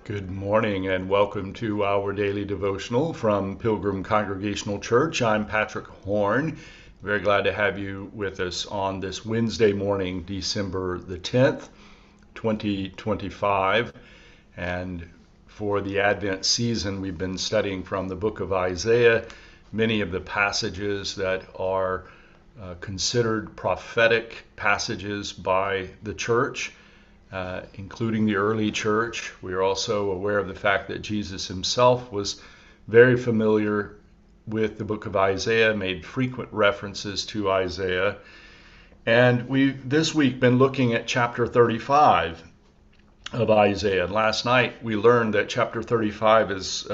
Good morning and welcome to our daily devotional from Pilgrim Congregational Church. I'm Patrick Horn. Very glad to have you with us on this Wednesday morning, December the 10th, 2025. And for the Advent season, we've been studying from the book of Isaiah, many of the passages that are considered prophetic passages by the church. Including the early church. We are also aware of the fact that Jesus himself was very familiar with the book of Isaiah, made frequent references to Isaiah. And we've this week been looking at chapter 35 of Isaiah. And last night we learned that chapter 35 is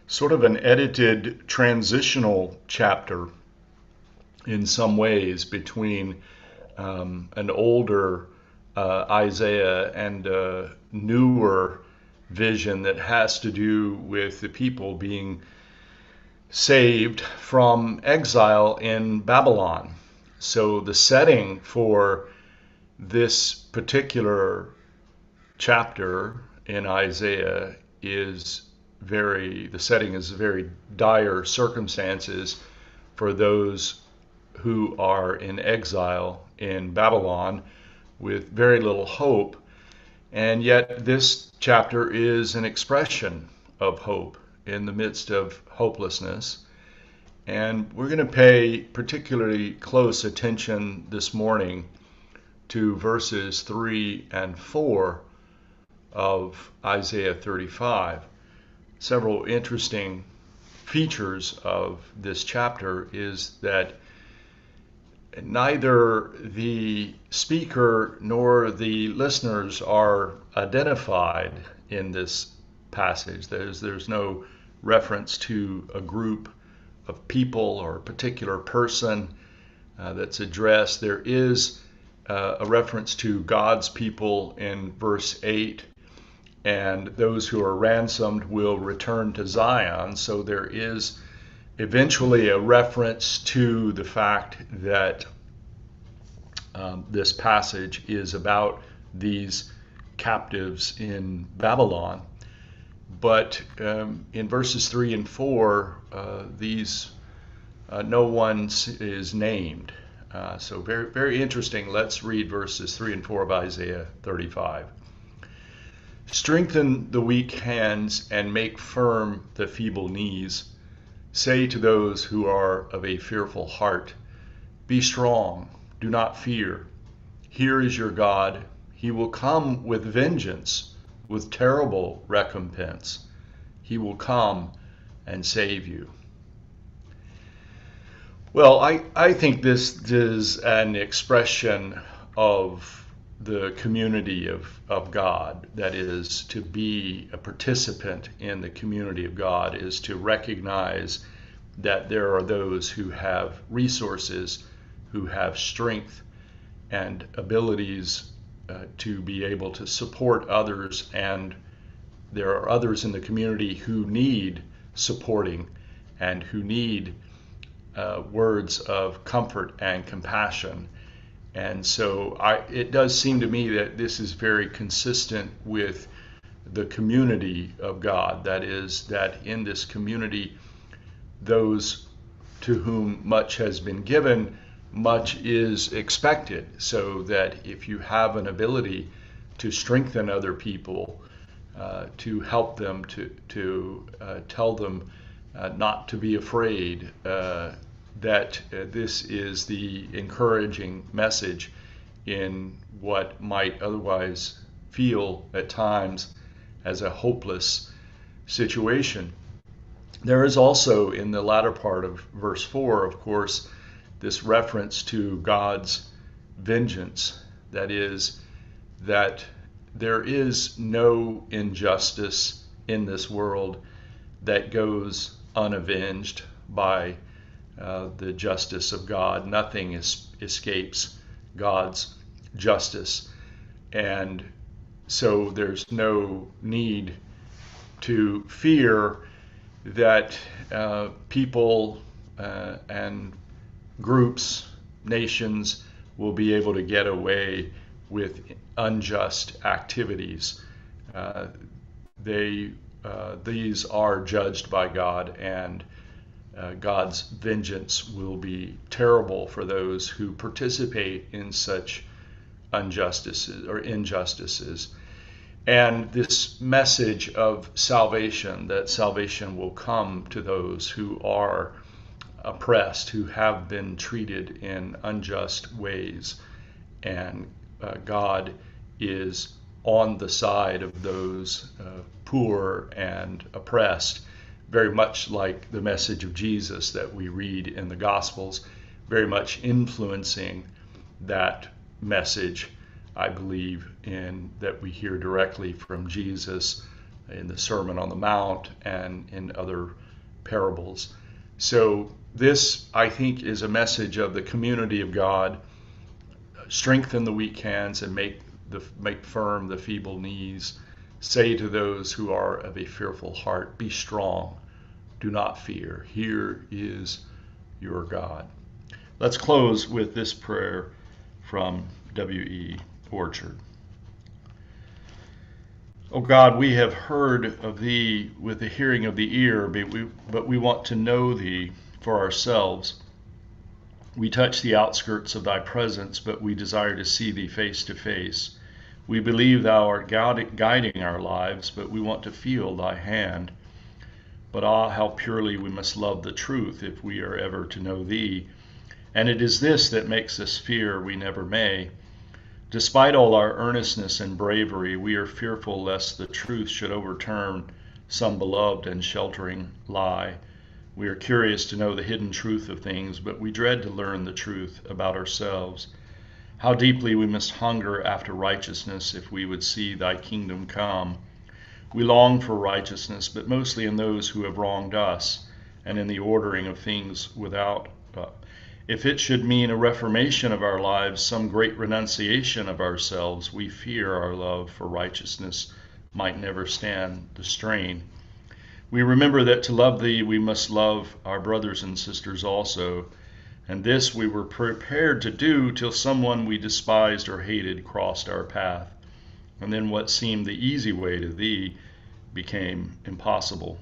sort of an edited transitional chapter in some ways between an older Isaiah and a newer vision that has to do with the people being saved from exile in Babylon. So the setting for this particular chapter in Isaiah the setting is very dire circumstances for those who are in exile in Babylon, with very little hope. And yet this chapter is an expression of hope in the midst of hopelessness. And we're going to pay particularly close attention this morning to verses 3 and 4 of Isaiah 35. Several interesting features of this chapter is that neither the speaker nor the listeners are identified in this passage. There's no reference to a group of people or a particular person that's addressed. There is a reference to God's people in verse 8, and those who are ransomed will return to Zion. So there is eventually a reference to the fact that this passage is about these captives in Babylon. But in verses 3 and 4, no one is named. So very, very interesting. Let's read verses 3 and 4 of Isaiah 35. Strengthen the weak hands and make firm the feeble knees. Say to those who are of a fearful heart, be strong, do not fear. Here is your God. He will come with vengeance, with terrible recompense. He will come and save you. Well, I think this is an expression of the community of God. That is, to be a participant in the community of God is to recognize that there are those who have resources, who have strength and abilities to be able to support others, and there are others in the community who need supporting and who need words of comfort and compassion. And so it does seem to me that this is very consistent with the community of God. That is, that in this community, those to whom much has been given, much is expected. So that if you have an ability to strengthen other people, to help them, to tell them not to be afraid, that this is the encouraging message in what might otherwise feel at times as a hopeless situation. There is also in the latter part of verse 4, of course, this reference to God's vengeance. That is, that there is no injustice in this world that goes unavenged by the justice of God. Nothing escapes God's justice. And so there's no need to fear that people and groups, nations will be able to get away with unjust activities. these are judged by God, and God's vengeance will be terrible for those who participate in such injustices. And this message of salvation, that salvation will come to those who are oppressed, who have been treated in unjust ways, and God is on the side of those poor and oppressed, very much like the message of Jesus that we read in the Gospels, very much influencing that message, I believe, in that we hear directly from Jesus in the Sermon on the Mount and in other parables. So this, I think, is a message of the community of God. Strengthen the weak hands and make firm the feeble knees. Say to those who are of a fearful heart, be strong, do not fear. Here is your God. Let's close with this prayer from W.E. Orchard. O God, we have heard of thee with the hearing of the ear, but we want to know thee for ourselves. We touch the outskirts of thy presence, but we desire to see thee face to face. We believe thou art guiding our lives, but we want to feel thy hand. But how purely we must love the truth if we are ever to know thee. And it is this that makes us fear we never may. Despite all our earnestness and bravery, we are fearful lest the truth should overturn some beloved and sheltering lie. We are curious to know the hidden truth of things, but we dread to learn the truth about ourselves. How deeply we must hunger after righteousness if we would see thy kingdom come. We long for righteousness, but mostly in those who have wronged us and in the ordering of things without. If it should mean a reformation of our lives, some great renunciation of ourselves, we fear our love for righteousness might never stand the strain. We remember that to love thee, we must love our brothers and sisters also, and this we were prepared to do till someone we despised or hated crossed our path. And then what seemed the easy way to thee became impossible.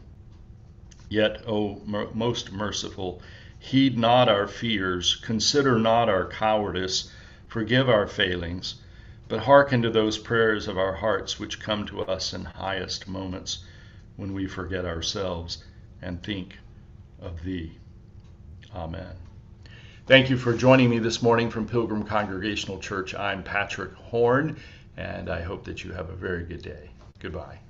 Yet, O most merciful, heed not our fears, consider not our cowardice, forgive our failings, but hearken to those prayers of our hearts which come to us in highest moments when we forget ourselves and think of thee. Amen. Thank you for joining me this morning from Pilgrim Congregational Church. I'm Patrick Horn, and I hope that you have a very good day. Goodbye.